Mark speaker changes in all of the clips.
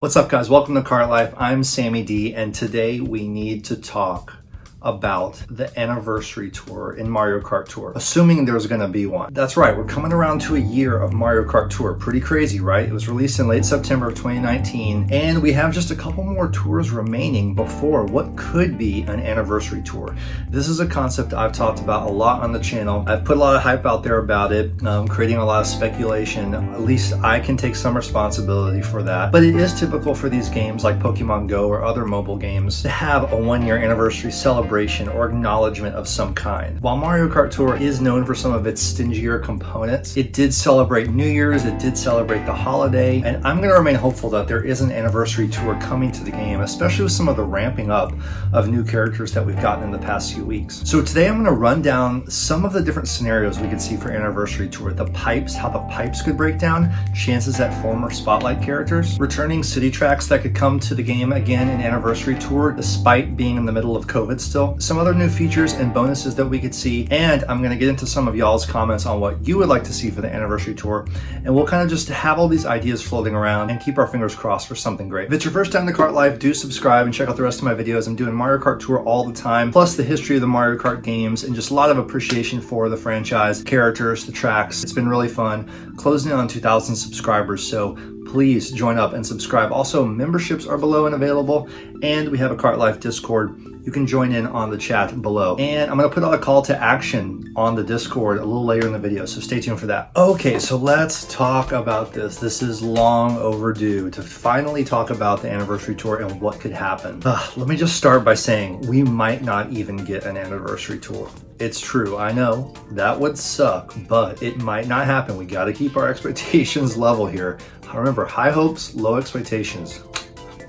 Speaker 1: What's up, guys? Welcome to Kart Life. I'm Sammy D, and today we need to talk about the anniversary tour in Mario Kart Tour, assuming there's going to be one. That's right, we're coming around to a year of Mario Kart Tour. Pretty crazy, right? It was released in late September of 2019, and we have just a couple more tours remaining before what could be an anniversary tour. This is a concept I've talked about a lot on the channel. I've put a lot of hype out there about it, creating a lot of speculation. At least I can take some responsibility for that. But it is typical for these games like Pokemon Go or other mobile games to have a one-year anniversary celebration or acknowledgement of some kind. While Mario Kart Tour is known for some of its stingier components, it did celebrate New Year's, it did celebrate the holiday, and I'm going to remain hopeful that there is an anniversary tour coming to the game, especially with some of the ramping up of new characters that we've gotten in the past few weeks. So today I'm going to run down some of the different scenarios we could see for anniversary tour, the pipes, how the pipes could break down, chances at former spotlight characters, returning city tracks that could come to the game again in anniversary tour despite being in the middle of COVID still, some other new features and bonuses that we could see, and I'm going to get into some of y'all's comments on what you would like to see for the anniversary tour, and we'll kind of just have all these ideas floating around and keep our fingers crossed for something great. If it's your first time to Kart Life, do subscribe and check out the rest of my videos. I'm doing Mario Kart Tour all the time, plus the history of the Mario Kart games, and just a lot of appreciation for the franchise, characters, the tracks. It's been really fun. Closing in on 2,000 subscribers, so please join up and subscribe. Also, memberships are below and available, and we have a Kart Life Discord. You can join in on the chat below. And I'm going to put out a call to action on the Discord a little later in the video, so stay tuned for that. Okay, so let's talk about this. This is long overdue to finally talk about the anniversary tour and what could happen. Let me just start by saying we might not even get an anniversary tour. It's true, I know, that would suck, but it might not happen. We got to keep our expectations level here. Remember, high hopes, low expectations.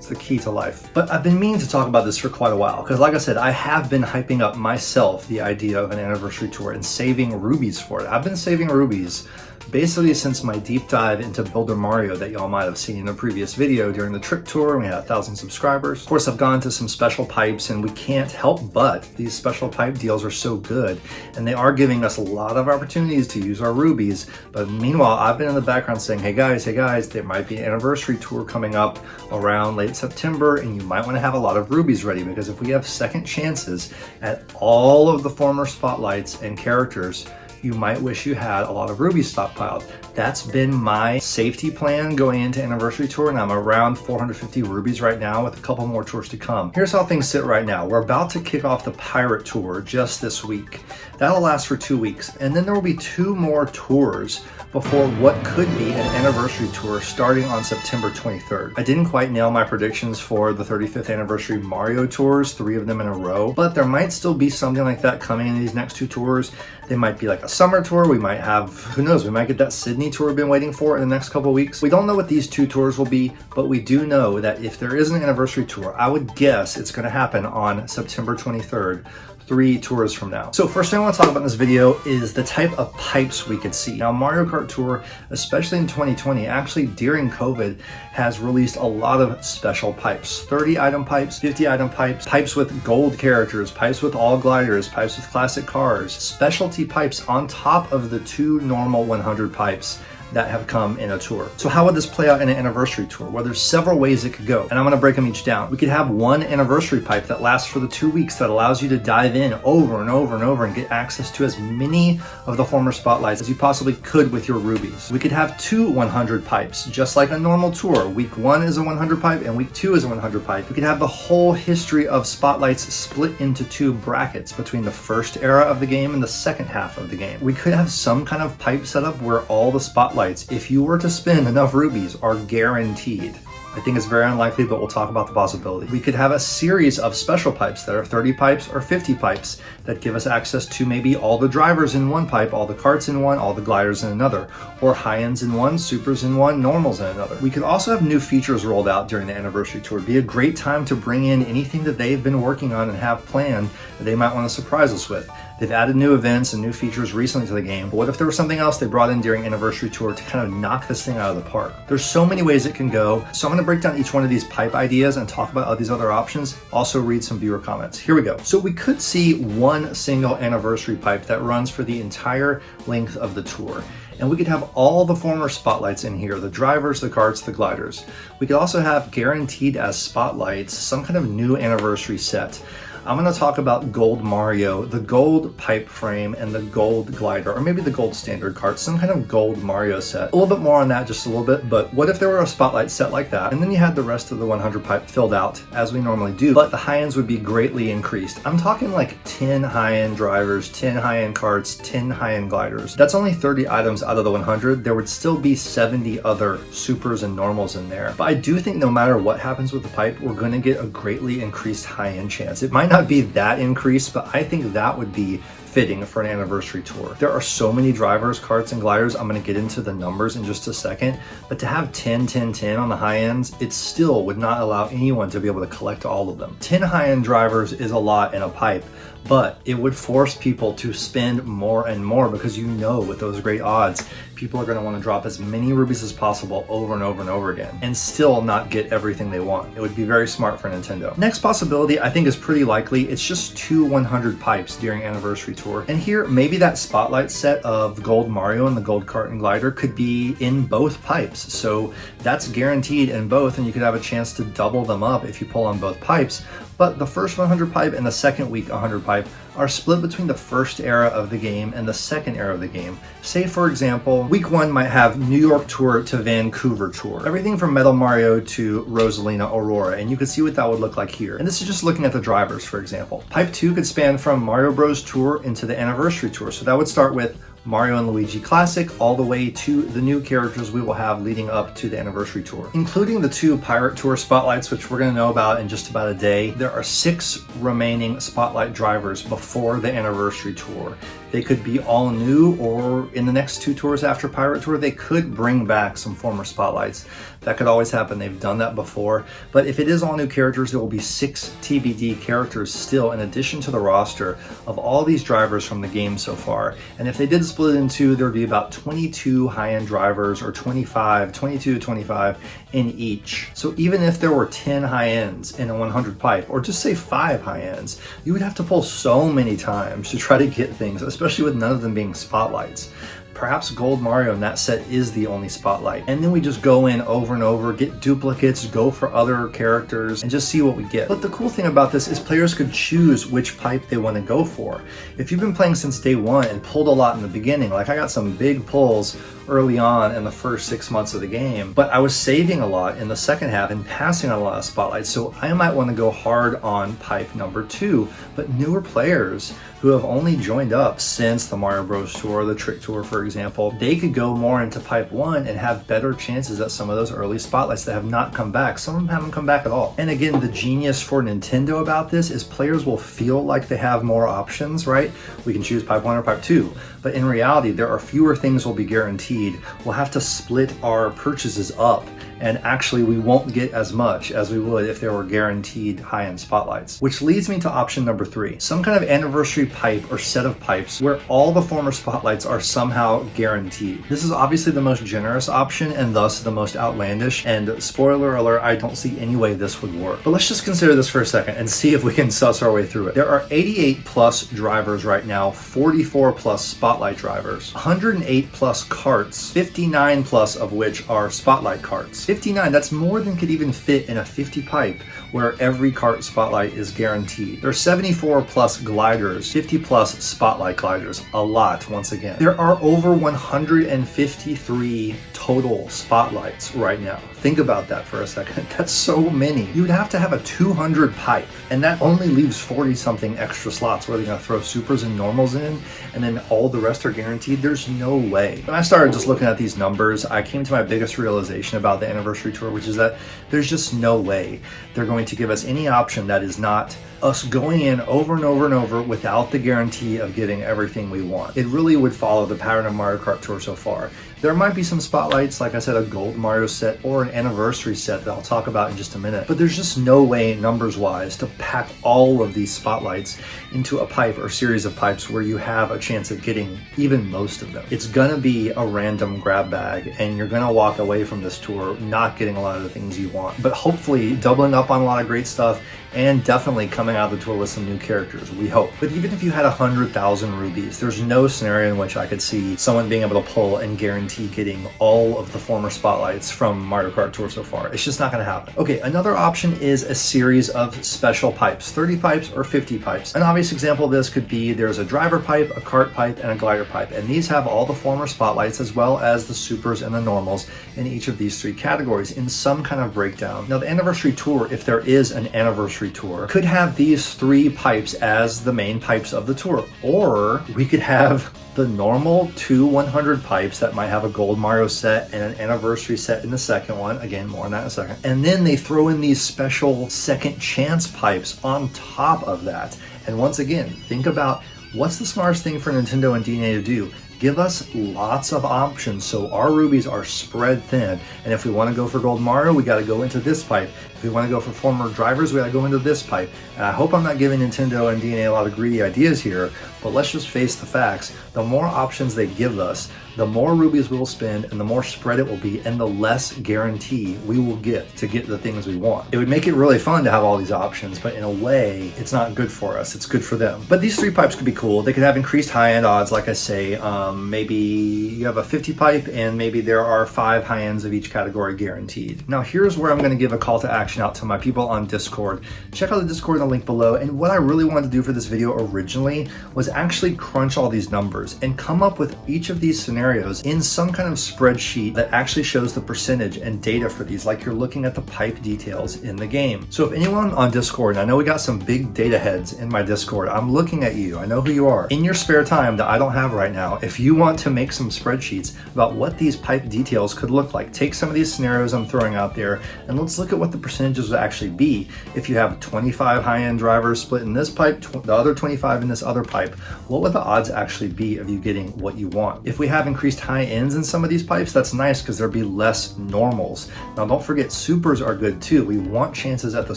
Speaker 1: The key to life. But I've been meaning to talk about this for quite a while, because like I said, I have been hyping up myself the idea of an anniversary tour and saving rubies for it. I've been saving rubies basically since my deep dive into Builder Mario that y'all might have seen in a previous video during the trip tour. We had 1,000 subscribers. Of course, I've gone to some special pipes, and we can't help but these special pipe deals are so good, and they are giving us a lot of opportunities to use our rubies. But meanwhile, I've been in the background saying, hey guys, there might be an anniversary tour coming up around late September, and you might want to have a lot of rubies ready, because if we have second chances at all of the former spotlights and characters, you might wish you had a lot of rubies stockpiled. That's been my safety plan going into anniversary tour, and I'm around 450 rubies right now with a couple more tours to come. Here's how things sit right now. We're about to kick off the pirate tour just this week. That'll last for 2 weeks, and then there will be 2 more tours before what could be an anniversary tour starting on September 23rd. I didn't quite nail my predictions for the 35th anniversary Mario tours, 3 of them in a row, but there might still be something like that coming in these next 2 tours. They might be like a summer tour. We might have, who knows, we might get that Sydney tour we've been waiting for in the next couple of weeks. We don't know what these 2 tours will be, but we do know that if there is an anniversary tour, I would guess it's going to happen on September 23rd. 3 tours from now. So first thing I want to talk about in this video is the type of pipes we could see. Now, Mario Kart Tour, especially in 2020, actually during COVID, has released a lot of special pipes. 30 item pipes, 50 item pipes, pipes with gold characters, pipes with all gliders, pipes with classic cars, specialty pipes on top of the 2 normal 100 pipes that have come in a tour. So how would this play out in an anniversary tour? Well, there's several ways it could go, and I'm gonna break them each down. We could have one anniversary pipe that lasts for the 2 weeks that allows you to dive in over and over and over and get access to as many of the former spotlights as you possibly could with your rubies. We could have 2 100 pipes, just like a normal tour. Week 1 is a 100 pipe and week 2 is a 100 pipe. We could have the whole history of spotlights split into 2 brackets between the first era of the game and the second half of the game. We could have some kind of pipe setup where all the spotlights, if you were to spend enough rubies, are guaranteed. I think it's very unlikely, but we'll talk about the possibility. We could have a series of special pipes that are 30 pipes or 50 pipes that give us access to maybe all the drivers in one pipe, all the karts in one, all the gliders in another, or high-ends in one, supers in one, normals in another. We could also have new features rolled out during the anniversary tour. It'd be a great time to bring in anything that they've been working on and have planned that they might want to surprise us with. They've added new events and new features recently to the game, but what if there was something else they brought in during anniversary tour to kind of knock this thing out of the park? There's so many ways it can go, so I'm going to break down each one of these pipe ideas and talk about all these other options. Also read some viewer comments. Here we go. So we could see one single anniversary pipe that runs for the entire length of the tour. And we could have all the former spotlights in here, the drivers, the karts, the gliders. We could also have guaranteed as spotlights some kind of new anniversary set. I'm going to talk about Gold Mario, the gold pipe frame, and the gold glider, or maybe the gold standard cart, some kind of gold Mario set. A little bit more on that, just a little bit, but what if there were a spotlight set like that, and then you had the rest of the 100 pipe filled out, as we normally do, but the high-ends would be greatly increased. I'm talking like 10 high-end drivers, 10 high-end carts, 10 high-end gliders. That's only 30 items out of the 100. There would still be 70 other supers and normals in there. But I do think no matter what happens with the pipe, we're going to get a greatly increased high-end chance. It might not be that increased, but I think that would be fitting for an anniversary tour. There are so many drivers, karts, and gliders. I'm going to get into the numbers in just a second, but to have 10, 10, 10 on the high ends, it still would not allow anyone to be able to collect all of them. 10 high-end drivers is a lot in a pipe, but it would force people to spend more and more because you know with those great odds, people are going to want to drop as many rubies as possible over and over and over again and still not get everything they want. It would be very smart for Nintendo. Next possibility I think is pretty likely. It's just 2 100 pipes during Anniversary Tour. And here, maybe that spotlight set of Gold Mario and the Gold Kart and Glider could be in both pipes. So that's guaranteed in both, and you could have a chance to double them up if you pull on both pipes. But the first 100 pipe and the second week 100 pipe are split between the first era of the game and the second era of the game. Say, for example, week 1 might have New York Tour to Vancouver Tour. Everything from Metal Mario to Rosalina Aurora, and you can see what that would look like here. And this is just looking at the drivers, for example. Pipe 2 could span from Mario Bros. Tour into the Anniversary Tour. So that would start with Mario and Luigi Classic all the way to the new characters we will have leading up to the Anniversary Tour. Including the 2 Pirate Tour spotlights, which we're going to know about in just about a day, there are 6 remaining spotlight drivers before the Anniversary Tour. They could be all new, or in the next 2 tours after Pirate Tour, they could bring back some former spotlights. That could always happen. They've done that before. But if it is all new characters, there will be 6 TBD characters still in addition to the roster of all these drivers from the game so far. And if they did split it in 2, there would be about 22 high-end drivers, or 22 to 25 in each. So even if there were 10 high-ends in a 100 pipe, or just say 5 high-ends, you would have to pull so many times to try to get things, especially with none of them being spotlights. Perhaps Gold Mario in that set is the only spotlight. And then we just go in over and over, get duplicates, go for other characters, and just see what we get. But the cool thing about this is players could choose which pipe they want to go for. If you've been playing since day 1 and pulled a lot in the beginning, like I got some big pulls early on in the first 6 months of the game, but I was saving a lot in the second half and passing on a lot of spotlights, so I might want to go hard on pipe number 2. But newer players who have only joined up since the Mario Bros. Tour, the Trick Tour, for example, they could go more into pipe 1 and have better chances at some of those early spotlights that have not come back. Some of them haven't come back at all. And again, the genius for Nintendo about this is players will feel like they have more options, right? We can choose pipe 1 or pipe 2, but in reality, there are fewer things will be guaranteed. We'll have to split our purchases up, and actually we won't get as much as we would if there were guaranteed high-end spotlights. Which leads me to option number 3, some kind of anniversary pipe or set of pipes where all the former spotlights are somehow guaranteed. This is obviously the most generous option and thus the most outlandish, and spoiler alert, I don't see any way this would work. But let's just consider this for a second and see if we can suss our way through it. There are 88 plus drivers right now, 44 plus spotlight drivers, 108 plus carts, 59 plus of which are spotlight carts. 59, that's more than could even fit in a 50 pipe where every cart spotlight is guaranteed. There are 74 plus gliders, 50 plus spotlight gliders, a lot once again. There are over 153 total spotlights right now. Think about that for a second. That's so many. You would have to have a 200 pipe, and that only leaves 40 something extra slots where they're gonna throw supers and normals in, and then all the rest are guaranteed. There's no way. When I started just looking at these numbers, I came to my biggest realization about the Anniversary Tour, which is that there's just no way they're going to give us any option that is not us going in over and over and over without the guarantee of getting everything we want. It really would follow the pattern of Mario Kart Tour so far. There might be some spotlights, like I said, a gold Mario set or an anniversary set that I'll talk about in just a minute, but there's just no way numbers wise to pack all of these spotlights into a pipe or series of pipes where you have a chance of getting even most of them. It's gonna be a random grab bag, and you're gonna walk away from this tour not getting a lot of the things you want, but hopefully doubling up on a lot of great stuff and definitely coming out of the tour with some new characters, we hope. But even if you had 100,000 rubies, there's no scenario in which I could see someone being able to pull and guarantee getting all of the former spotlights from Mario Kart Tour so far. It's just not gonna happen. Okay, another option is a series of special pipes, 30 pipes or 50 pipes. An obvious example of this could be there's a driver pipe, a kart pipe, and a glider pipe, and these have all the former spotlights as well as the supers and the normals in each of these three categories in some kind of breakdown. Now the anniversary tour, if there is an anniversary tour, could have these three pipes as the main pipes of the tour, or we could have the normal 2 100 pipes that might have a gold Mario set and an anniversary set in the second one. Again, more on that in a second. And then they throw in these special second chance pipes on top of that. And once again, think about what's the smartest thing for Nintendo and DNA to do. Give us lots of options so our rubies are spread thin. And if we want to go for Gold Mario, we got to go into this pipe. If we want to go for former drivers, we got to go into this pipe. And I hope I'm not giving Nintendo and DNA a lot of greedy ideas here, but let's just face the facts. The more options they give us, the more rubies we will spend and the more spread it will be, and the less guarantee we will get to get the things we want. It would make it really fun to have all these options, but in a way, it's not good for us. It's good for them. But these three pipes could be cool. They could have increased high-end odds, like I say. Maybe you have a 50 pipe and maybe there are 5 high ends of each category guaranteed. Now here's where I'm going to give a call to action out to my people on Discord. Check out the Discord in the link below. And what I really wanted to do for this video originally was actually crunch all these numbers and come up with each of these scenarios in some kind of spreadsheet that actually shows the percentage and data for these, like you're looking at the pipe details in the game. So if anyone on Discord, and I know we got some big data heads in my Discord, I'm looking at you, I know who you are. In your spare time that I don't have right now, if you want to make some spreadsheets about what these pipe details could look like, take some of these scenarios I'm throwing out there and let's look at what the percentages would actually be if you have 25 high-end drivers split in this pipe, the other 25 in this other pipe. What would the odds actually be of you getting what you want? If we have increased high ends in some of these pipes, that's nice because there'll be less normals. Now don't forget, supers are good too. We want chances at the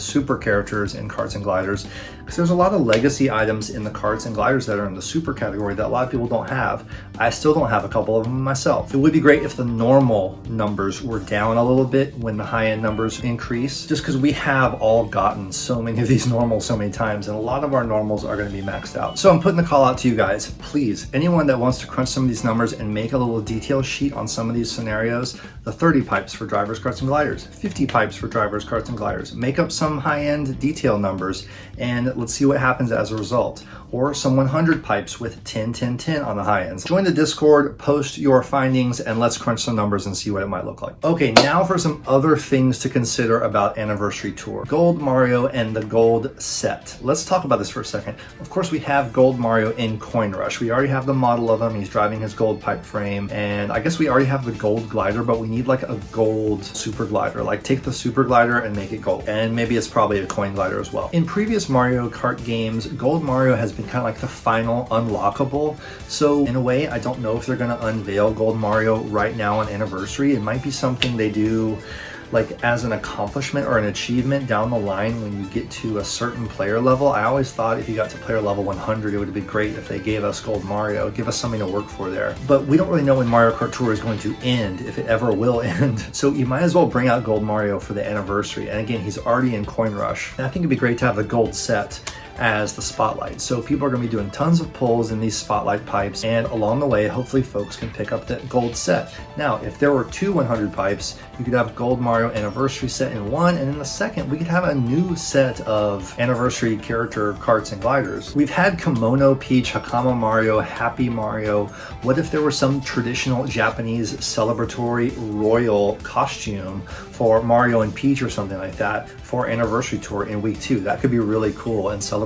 Speaker 1: super characters in karts and gliders because there's a lot of legacy items in the karts and gliders that are in the super category that a lot of people don't have. I still don't have a couple of them myself. It would be great if the normal numbers were down a little bit when the high-end numbers increase, just because we have all gotten so many of these normals so many times, and a lot of our normals are going to be maxed out. So I'm putting the call out to you guys. Please, anyone that wants to crunch some of these numbers and make a little detail sheet on some of these scenarios, the 30 pipes for drivers, karts, and gliders, 50 pipes for drivers, karts, and gliders, make up some high-end detail numbers, and let's see what happens as a result. Or some 100 pipes with 10, 10, 10 on the high ends. Join the Discord, post your findings, and let's crunch some numbers and see what it might look like. Okay, now for some other things to consider about Anniversary Tour. Gold Mario and the gold set. Let's talk about this for a second. Of course, we have Gold Mario in Coin Rush. We already have the model of him. He's driving his gold pipe frame, and I guess we already have the gold glider, but we need like a gold super glider. Like take the super glider and make it gold. And maybe it's probably a coin glider as well. In previous Mario Kart games, Gold Mario has been kind of like the final unlockable. So in a way, I don't know if they're going to unveil Gold Mario right now on Anniversary. It might be something they do like as an accomplishment or an achievement down the line when you get to a certain player level. I always thought if you got to player level 100, it would have been great if they gave us Gold Mario, give us something to work for there. But we don't really know when Mario Kart Tour is going to end, if it ever will end. So you might as well bring out Gold Mario for the Anniversary. And again, he's already in Coin Rush. And I think it'd be great to have the gold set as the spotlight. So people are going to be doing tons of pulls in these spotlight pipes, and along the way, hopefully folks can pick up that gold set. Now, if there were 2 100 pipes, you could have Gold Mario Anniversary set in one, and in the second, we could have a new set of Anniversary character karts and gliders. We've had Kimono Peach, Hakama Mario, Happy Mario. What if there were some traditional Japanese celebratory royal costume for Mario and Peach or something like that for Anniversary Tour in week 2? That could be really cool and celebratory.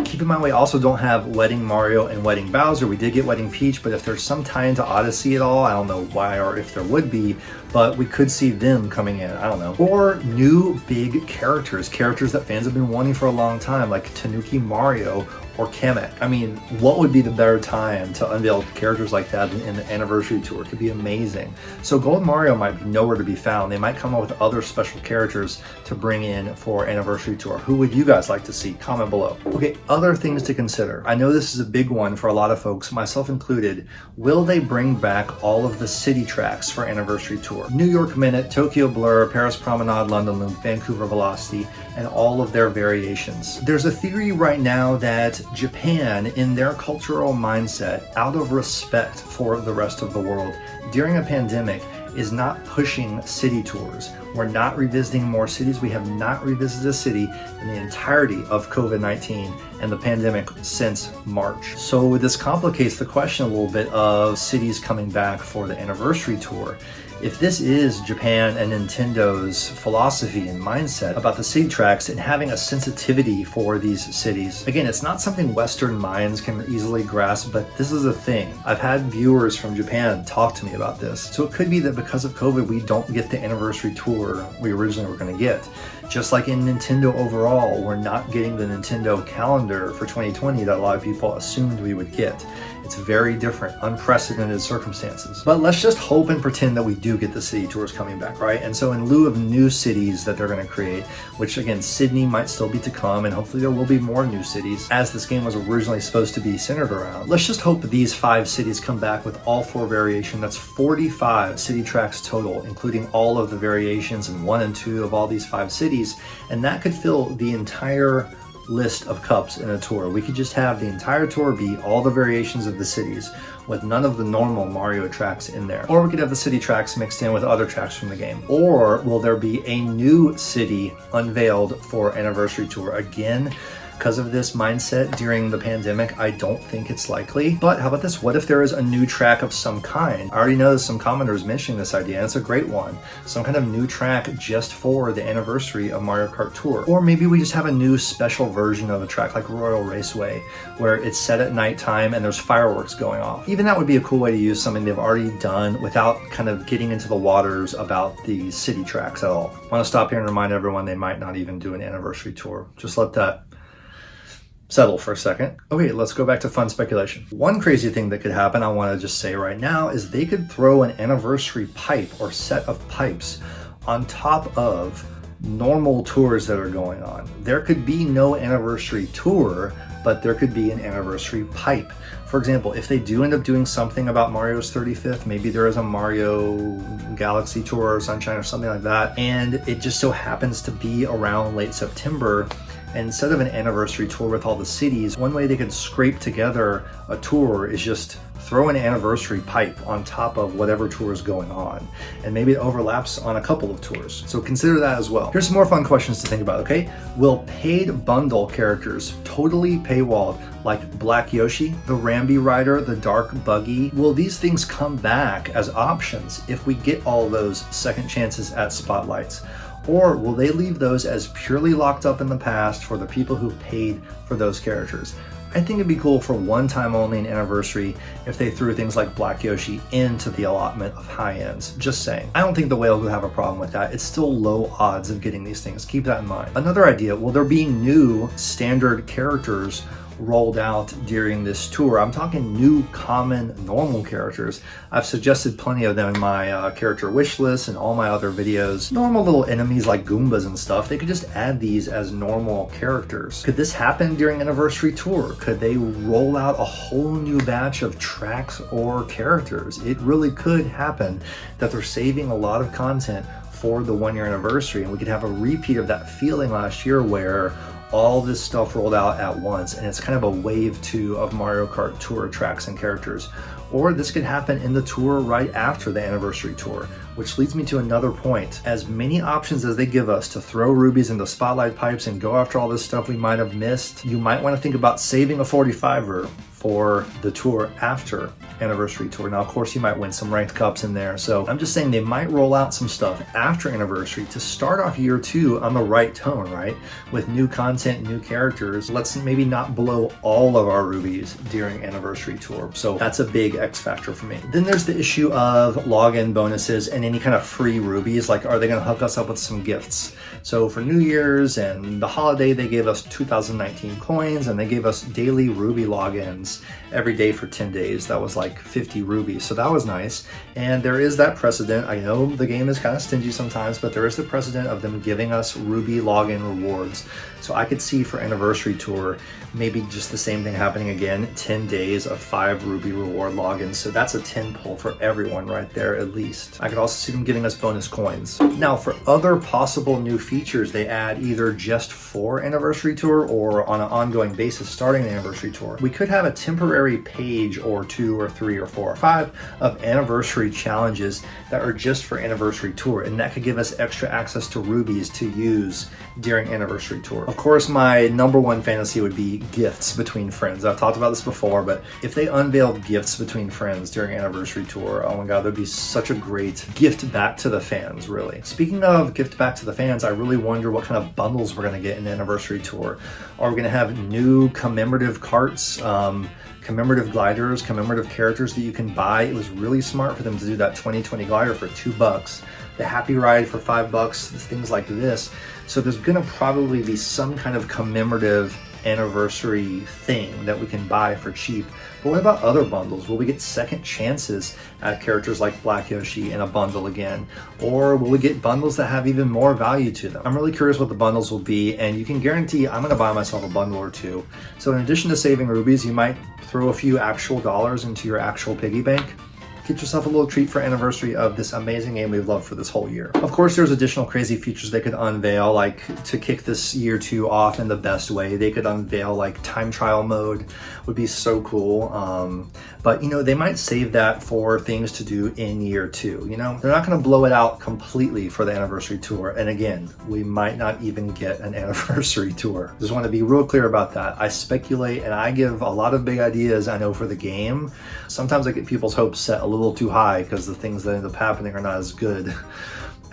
Speaker 1: Keep in mind, we also don't have Wedding Mario and Wedding Bowser. We did get Wedding Peach, but if there's some tie into Odyssey at all, I don't know why or if there would be, but we could see them coming in, I don't know. Or new big characters that fans have been wanting for a long time, like Tanuki Mario or Kamek. I mean, what would be the better time to unveil characters like that in the anniversary tour? It could be amazing. So Gold Mario might be nowhere to be found. They might come up with other special characters to bring in for anniversary tour. Who would you guys like to see? Comment below. Okay, other things to consider. I know this is a big one for a lot of folks, myself included. Will they bring back all of the city tracks for anniversary tour? New York Minute, Tokyo Blur, Paris Promenade, London Loop, Vancouver Velocity, and all of their variations. There's a theory right now that Japan, in their cultural mindset, out of respect for the rest of the world, during a pandemic, is not pushing city tours. We're not revisiting more cities. We have not revisited a city in the entirety of COVID-19 and the pandemic since March. So this complicates the question a little bit of cities coming back for the anniversary tour. If this is Japan and Nintendo's philosophy and mindset about the city tracks and having a sensitivity for these cities, again, it's not something Western minds can easily grasp, but this is a thing. I've had viewers from Japan talk to me about this. So it could be that because of COVID, we don't get the anniversary tour we originally were going to get. Just like in Nintendo overall, we're not getting the Nintendo calendar for 2020 that a lot of people assumed we would get. It's very different, unprecedented circumstances. But let's just hope and pretend that we do get the city tours coming back, right? And so in lieu of new cities that they're going to create, which again, Sydney might still be to come, and hopefully there will be more new cities as this game was originally supposed to be centered around. Let's just hope that these 5 cities come back with all 4 variations. That's 45 city tracks total, including all of the variations in 1 and 2 of all these 5 cities. And that could fill the entire list of cups in a tour. We could just have the entire tour be all the variations of the cities with none of the normal Mario tracks in there. Or we could have the city tracks mixed in with other tracks from the game. Or will there be a new city unveiled for anniversary tour? Again, because of this mindset during the pandemic, I don't think it's likely. But how about this? What if there is a new track of some kind? I already know some commenters mentioning this idea, and it's a great one. Some kind of new track just for the anniversary of Mario Kart Tour. Or maybe we just have a new special version of a track like Royal Raceway, where it's set at nighttime and there's fireworks going off. Even that would be a cool way to use something they've already done without kind of getting into the waters about the city tracks at all. I want to stop here and remind everyone they might not even do an anniversary tour. Just let that settle for a second. Okay, let's go back to fun speculation. One crazy thing that could happen, I want to just say right now, is they could throw an anniversary pipe or set of pipes on top of normal tours that are going on. There could be no anniversary tour, but there could be an anniversary pipe. For example, if they do end up doing something about Mario's 35th, maybe there is a Mario Galaxy Tour or Sunshine or something like that, and it just so happens to be around late September, and instead of an anniversary tour with all the cities, one way they could scrape together a tour is just throw an anniversary pipe on top of whatever tour is going on. And maybe it overlaps on a couple of tours. So consider that as well. Here's some more fun questions to think about, okay? Will paid bundle characters totally paywalled like Black Yoshi, the Rambi Rider, the Dark Buggy, will these things come back as options if we get all those second chances at spotlights? Or will they leave those as purely locked up in the past for the people who paid for those characters? I think it'd be cool for one time only an anniversary if they threw things like Black Yoshi into the allotment of high ends. Just saying. I don't think the whales would have a problem with that. It's still low odds of getting these things. Keep that in mind. Another idea, will there be new standard characters rolled out during this tour? I'm talking new, common, normal characters. I've suggested plenty of them in my character wish list and all my other videos. Normal little enemies like Goombas and stuff, they could just add these as normal characters. Could this happen during Anniversary Tour? Could they roll out a whole new batch of tracks or characters? It really could happen that they're saving a lot of content for the 1 year anniversary, and we could have a repeat of that feeling last year where all this stuff rolled out at once, and it's kind of a wave 2 of Mario Kart Tour tracks and characters. Or this could happen in the tour right after the anniversary tour, which leads me to another point. As many options as they give us to throw rubies into spotlight pipes and go after all this stuff we might have missed, you might want to think about saving a 45er for the tour after Anniversary Tour. Now, of course, you might win some ranked cups in there. So I'm just saying they might roll out some stuff after Anniversary to start off year 2 on the right tone, right? With new content, new characters. Let's maybe not blow all of our rubies during Anniversary Tour. So that's a big X factor for me. Then there's the issue of login bonuses and any kind of free rubies. Like, are they going to hook us up with some gifts? So for New Year's and the holiday, they gave us 2019 coins and they gave us daily ruby logins every day for 10 days. That was like 50 rubies. So that was nice. And there is that precedent. I know the game is kind of stingy sometimes, but there is the precedent of them giving us ruby login rewards. So I could see for Anniversary Tour, maybe just the same thing happening again, 10 days of 5 ruby reward logins. So that's a 10 pull for everyone right there, at least. I could also see them giving us bonus coins. Now, for other possible new features they add either just for Anniversary Tour or on an ongoing basis starting the Anniversary Tour, we could have a temporary page or 2 or 3 or 4 or 5 of anniversary challenges that are just for Anniversary Tour, and that could give us extra access to rubies to use during Anniversary Tour. Of course, my #1 fantasy would be gifts between friends. I've talked about this before, but if they unveiled gifts between friends during Anniversary Tour, oh my god, that'd be such a great gift back to the fans, really. Speaking of gift back to the fans, I really wonder what kind of bundles we're going to get in Anniversary Tour. Are we going to have new commemorative carts, commemorative gliders, commemorative characters that you can buy? It was really smart for them to do that 2020 glider for $2, the Happy Ride for $5, things like this. So there's gonna probably be some kind of commemorative anniversary thing that we can buy for cheap. But what about other bundles? Will we get second chances at characters like Black Yoshi in a bundle again? Or will we get bundles that have even more value to them? I'm really curious what the bundles will be, and you can guarantee I'm gonna buy myself a bundle or 2. So in addition to saving rubies, you might throw a few actual dollars into your actual piggy bank. Get yourself a little treat for anniversary of this amazing game we've loved for this whole year. Of course, there's additional crazy features they could unveil, like to kick this year 2 off in the best way. They could unveil like time trial mode, would be so cool. But you know, they might save that for things to do in year 2. You know, they're not going to blow it out completely for the Anniversary Tour. And again, we might not even get an Anniversary Tour. Just want to be real clear about that. I speculate and I give a lot of big ideas, I know, for the game. Sometimes I get people's hopes set a little too high because the things that end up happening are not as good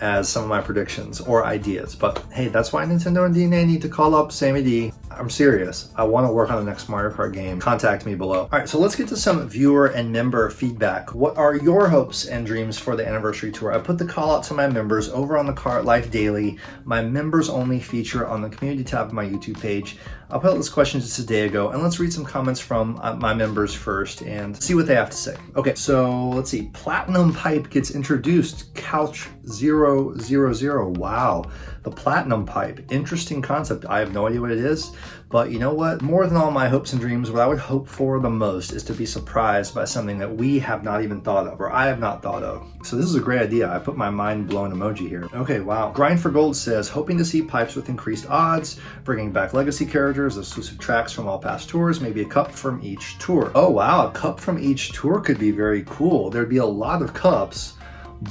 Speaker 1: as some of my predictions or ideas. But hey, that's why Nintendo and DNA need to call up Sammy D. I'm serious. I want to work on the next Mario Kart game. Contact me below. All right, so let's get to some viewer and member feedback. What are your hopes and dreams for the Anniversary Tour? I put the call out to my members over on the Kart Life Daily, my members only feature on the community tab of my YouTube page. I put out this question just a day ago, and let's read some comments from my members first and see what they have to say. Okay, so let's see. Platinum Pipe gets introduced. Couch 000. Wow, the Platinum Pipe. Interesting concept. I have no idea what it is, but you know what? More than all my hopes and dreams, what I would hope for the most is to be surprised by something that we have not even thought of, or I have not thought of. So this is a great idea. I put my mind blown emoji here. Okay, wow. Grind for Gold says, hoping to see pipes with increased odds, bringing back legacy characters, exclusive tracks from all past tours, maybe a cup from each tour. Oh wow, a cup from each tour could be very cool. There'd be a lot of cups,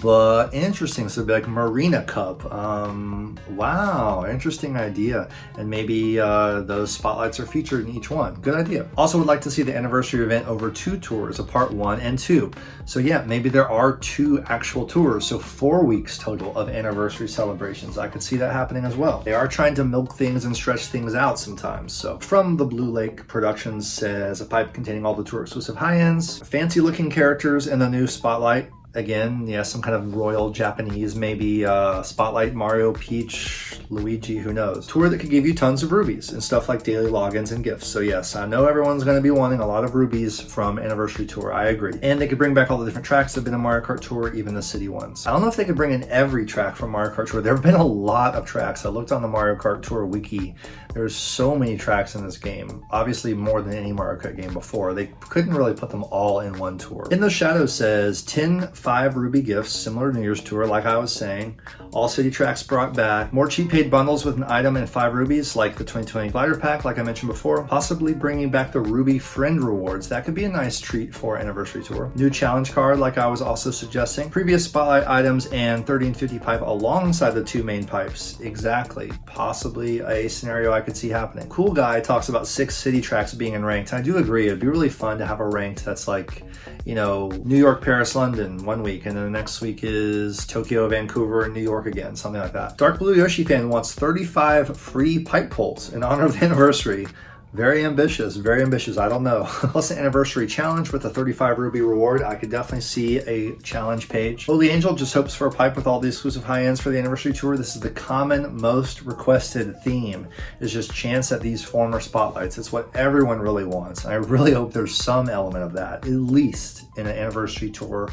Speaker 1: but interesting. So it'd be like Marina Cup. Wow, interesting idea. And maybe those spotlights are featured in each one. Good idea. Also would like to see the anniversary event over 2 tours, a part 1 and 2. So yeah, maybe there are 2 actual tours. So 4 weeks total of anniversary celebrations. I could see that happening as well. They are trying to milk things and stretch things out sometimes. So from the Blue Lake Productions says, a pipe containing all the tour exclusive high-ends, fancy looking characters in the new spotlight. Again, yeah, some kind of royal Japanese, maybe Spotlight, Mario, Peach, Luigi, who knows. Tour that could give you tons of rubies and stuff like daily logins and gifts. So yes, I know everyone's going to be wanting a lot of rubies from Anniversary Tour. I agree. And they could bring back all the different tracks that have been in Mario Kart Tour, even the city ones. I don't know if they could bring in every track from Mario Kart Tour. There have been a lot of tracks. I looked on the Mario Kart Tour wiki. There's so many tracks in this game. Obviously more than any Mario Kart game before. They couldn't really put them all in one tour. In the Shadow says 10 5 Ruby gifts, similar to New Year's Tour, like I was saying. All city tracks brought back. More cheap paid bundles with an item and 5 rubies, like the 2020 glider pack, like I mentioned before. Possibly bringing back the Ruby friend rewards. That could be a nice treat for Anniversary Tour. New challenge card, like I was also suggesting. Previous spotlight items and 30 and 50 pipe alongside the 2 main pipes. Exactly. Possibly a scenario I could see happening. Cool Guy talks about 6 city tracks being in ranked. I do agree. It'd be really fun to have a ranked that's like, you know, New York, Paris, London one week, and then the next week is Tokyo, Vancouver, and New York again, something like that. Dark Blue Yoshi fan wants 35 free pipe pulls in honor of the anniversary. Very ambitious, very ambitious. I don't know. Plus an anniversary challenge with a 35 ruby reward. I could definitely see a challenge page. Holy Angel just hopes for a pipe with all the exclusive high ends for the anniversary tour. This is the common most requested theme. It's just chance at these former spotlights. It's what everyone really wants. I really hope there's some element of that, at least in an anniversary tour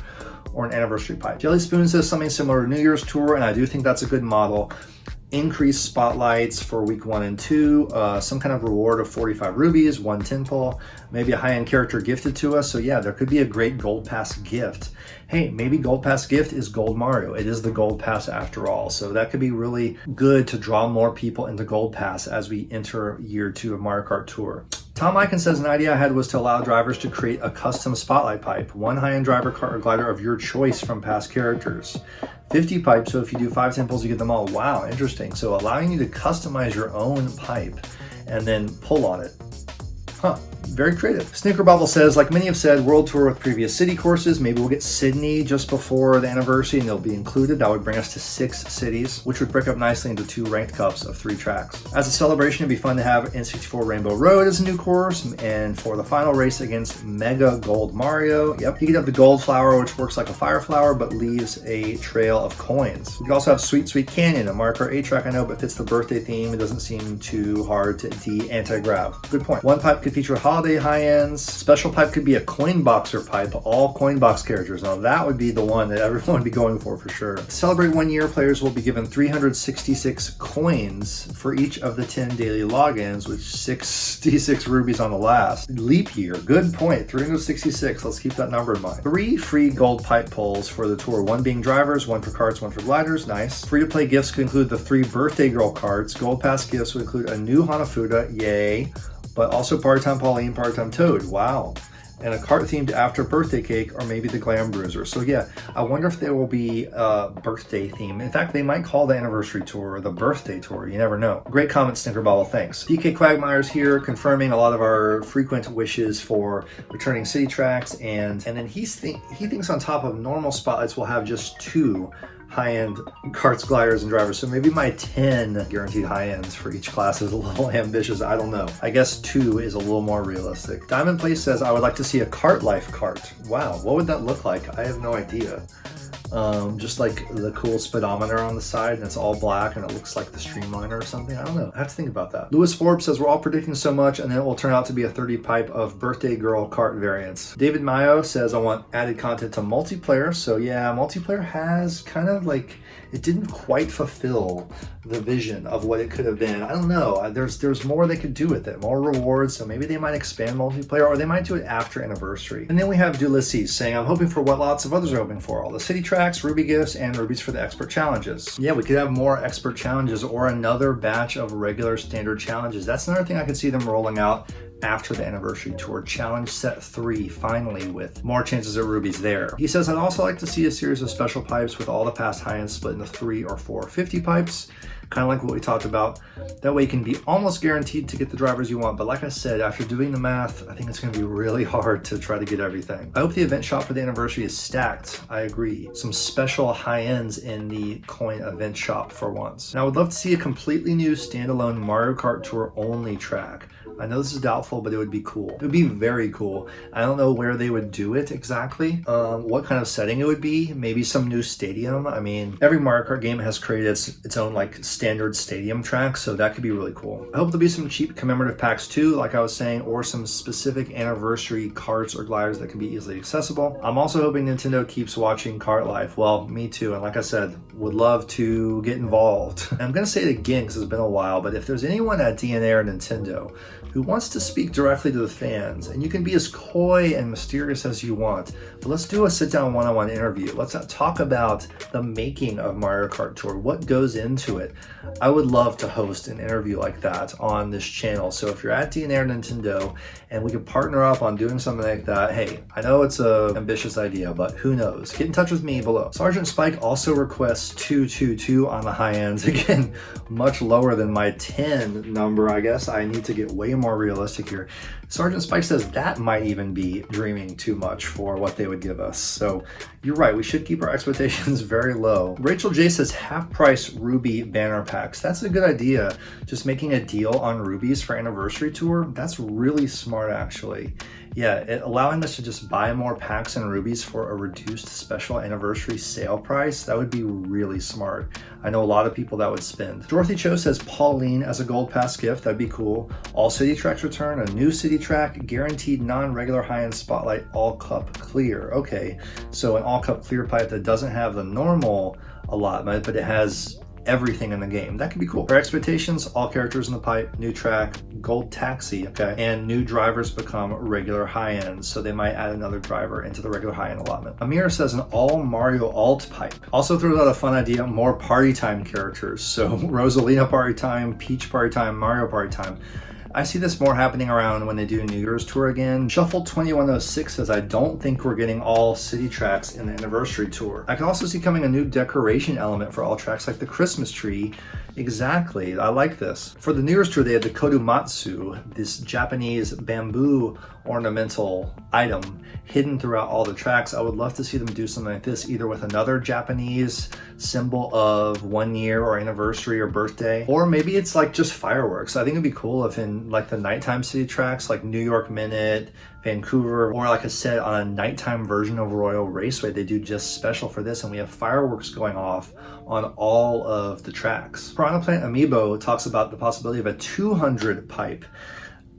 Speaker 1: or an anniversary pipe. Jelly Spoon says something similar to New Year's Tour, and I do think that's a good model. Increased spotlights for week 1 and 2, some kind of reward of 45 rubies, 1 tin pull, maybe a high-end character gifted to us. So yeah, there could be a great Gold Pass gift. Hey, maybe Gold Pass gift is Gold Mario. It is the Gold Pass after all. So that could be really good to draw more people into Gold Pass as we enter year 2 of Mario Kart Tour. Tom Eichen says an idea I had was to allow drivers to create a custom spotlight pipe, 1 high-end driver, kart, or glider of your choice from past characters. 50 pipes, so if you do 5 temples, you get them all. Wow, interesting. So allowing you to customize your own pipe and then pull on it. Huh, very creative. Snicker Bubble says, like many have said, World Tour with previous city courses. Maybe we'll get Sydney just before the anniversary and they'll be included. That would bring us to 6 cities, which would break up nicely into 2 ranked cups of 3 tracks. As a celebration, it'd be fun to have N64 Rainbow Road as a new course, and for the final race against Mega Gold Mario. Yep, you could have the Gold Flower, which works like a fire flower, but leaves a trail of coins. We could also have Sweet Sweet Canyon, a Mario Kart 8 track I know, but fits the birthday theme. It doesn't seem too hard to anti-grav. Good point. One pipe could feature holiday high-ends. Special pipe could be a coin boxer pipe, all coin box characters. Now that would be the one that everyone would be going for sure. To celebrate 1 year, players will be given 366 coins for each of the 10 daily logins, with 66 rubies on the last. Leap year, good point, 366. Let's keep that number in mind. 3 free gold pipe pulls for the tour, 1 being drivers, 1 for karts, 1 for gliders. Nice. Free-to-play gifts could include the 3 birthday girl cards. Gold pass gifts would include a new Hanafuda, yay, but also Part-Time Pauline, Part-Time Toad, wow. And a Kart-themed after birthday cake, or maybe the Glam Bruiser. So yeah, I wonder if there will be a birthday theme. In fact, they might call the anniversary tour the birthday tour. You never know. Great comment, Snickerball. Thanks. DK Quagmire's here, confirming a lot of our frequent wishes for returning city tracks, and then he thinks on top of normal spotlights we'll have just 2 high-end karts, gliders, and drivers. So maybe my 10 guaranteed high-ends for each class is a little ambitious. I don't know. I guess 2 is a little more realistic. Diamond Place says, I would like to see a Kart Life cart. Wow, what would that look like? I have no idea. Just like the cool speedometer on the side, and it's all black and it looks like the Streamliner or something. I don't know. I have to think about that. Lewis Forbes says, we're all predicting so much and then it will turn out to be a 30 pipe of birthday girl kart variants. David Mayo says, I want added content to multiplayer. So yeah, multiplayer has kind of like, it didn't quite fulfill the vision of what it could have been. I don't know. There's more they could do with it, more rewards. So maybe they might expand multiplayer, or they might do it after anniversary. And then we have Ulysses saying, I'm hoping for what lots of others are hoping for. All the city tracks, ruby gifts, and rubies for the expert challenges. Yeah, we could have more expert challenges or another batch of regular standard challenges. That's another thing I could see them rolling out after the anniversary tour. Challenge set 3, finally, with more chances at rubies there. He says, I'd also like to see a series of special pipes with all the past high-ends split into 3 or 4 50 pipes, kind of like what we talked about. That way you can be almost guaranteed to get the drivers you want. But like I said, after doing the math, I think it's going to be really hard to try to get everything. I hope the event shop for the anniversary is stacked. I agree. Some special high ends in the coin event shop for once. Now I would love to see a completely new standalone Mario Kart Tour only track. I know this is doubtful, but it would be cool. It would be very cool. I don't know where they would do it exactly, what kind of setting it would be. Maybe some new stadium. I mean, every Mario Kart game has created its own like standard stadium track, so that could be really cool. I hope there'll be some cheap commemorative packs too, like I was saying, or some specific anniversary karts or gliders that can be easily accessible. I'm also hoping Nintendo keeps watching Kart Life. Well, me too, and like I said, would love to get involved. And I'm gonna say it again because it's been a while, but if there's anyone at DNA or Nintendo who wants to speak directly to the fans. And you can be as coy and mysterious as you want, but let's do a sit-down one-on-one interview. Let's talk about the making of Mario Kart Tour, what goes into it. I would love to host an interview like that on this channel. So if you're at DNA or Nintendo and we could partner up on doing something like that, hey, I know it's an ambitious idea, but who knows? Get in touch with me below. Sergeant Spike also requests 222 on the high ends. Again, much lower than my 10 number, I guess. I need to get way more realistic here. Sergeant Spike says that might even be dreaming too much for what they would give us. So you're right, we should keep our expectations very low. Rachel J says half price Ruby banner packs. That's a good idea. Just making a deal on rubies for Anniversary Tour. That's really smart, actually. Yeah, allowing us to just buy more packs and rubies for a reduced special anniversary sale price, that would be really smart. I know a lot of people that would spend. Dorothy Cho says Pauline as a gold pass gift, that'd be cool. All city tracks return, a new city track, guaranteed non-regular high-end spotlight, all cup clear. Okay, so an all cup clear pipe that doesn't have the normal allotment, but it has everything in the game. That could be cool. For expectations, all characters in the pipe, new track, gold taxi, okay, and new drivers become regular high-end, so they might add another driver into the regular high-end allotment. Amir says an all Mario alt pipe. Also throws out a fun idea, more party time characters. So Rosalina party time, Peach party time, Mario party time. I see this more happening around when they do New Year's Tour again. Shuffle 2106 says, I don't think we're getting all city tracks in the Anniversary Tour. I can also see coming a new decoration element for all tracks, like the Christmas tree. Exactly, I like this. For the New Year's Tour, they had the Kodomatsu, this Japanese bamboo ornamental item hidden throughout all the tracks. I would love to see them do something like this, either with another Japanese symbol of 1 year or anniversary or birthday, or maybe it's like just fireworks. I think it'd be cool if in like the nighttime city tracks, like New York Minute, Vancouver, or like I said, on a nighttime version of Royal Raceway, they do just special for this, and we have fireworks going off on all of the tracks. Piranha Plant Amiibo talks about the possibility of a 200 pipe.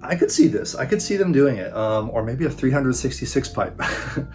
Speaker 1: I could see this. I could see them doing it, or maybe a 366 pipe.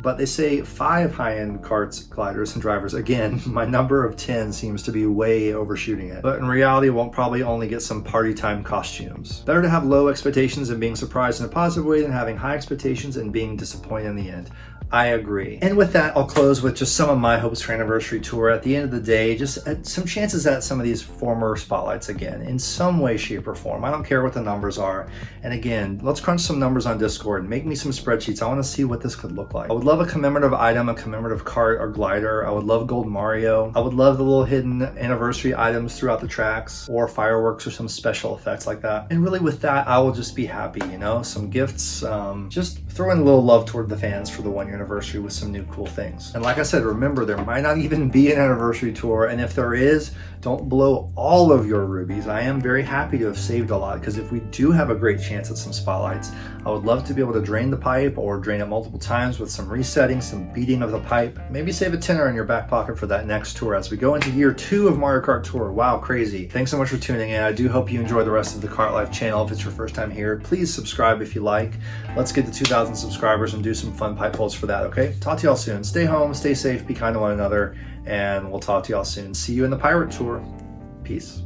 Speaker 1: But they say 5 high-end karts, gliders, and drivers. Again, my number of 10 seems to be way overshooting it. But in reality, we'll probably only get some party time costumes. Better to have low expectations and being surprised in a positive way than having high expectations and being disappointed in the end. I agree. And with that, I'll close with just some of my hopes for Anniversary Tour. At the end of the day, just some chances at some of these former spotlights again, in some way, shape, or form. I don't care what the numbers are. And again, let's crunch some numbers on Discord. Make me some spreadsheets. I want to see what this could look like. I would love a commemorative item, a commemorative cart or glider. I would love Gold Mario. I would love the little hidden anniversary items throughout the tracks, or fireworks or some special effects like that. And really with that, I will just be happy, you know, some gifts, just throw in a little love toward the fans for the 1 year anniversary with some new cool things. And like I said, remember, there might not even be an Anniversary Tour, and if there is, don't blow all of your rubies. I am very happy to have saved a lot, because if we do have a great chance at some spotlights, I would love to be able to drain the pipe or drain it multiple times with some resetting, some beating of the pipe. Maybe save a tenner in your back pocket for that next tour as we go into year 2 of Mario Kart Tour. Wow, crazy. Thanks so much for tuning in. I do hope you enjoy the rest of the Kart Life channel. If it's your first time here, please subscribe if you like. Let's get to 2,000 subscribers and do some fun pipe pulls for that, okay? Talk to y'all soon. Stay home, stay safe, be kind to one another, and we'll talk to y'all soon. See you in the Pirate Tour. Peace.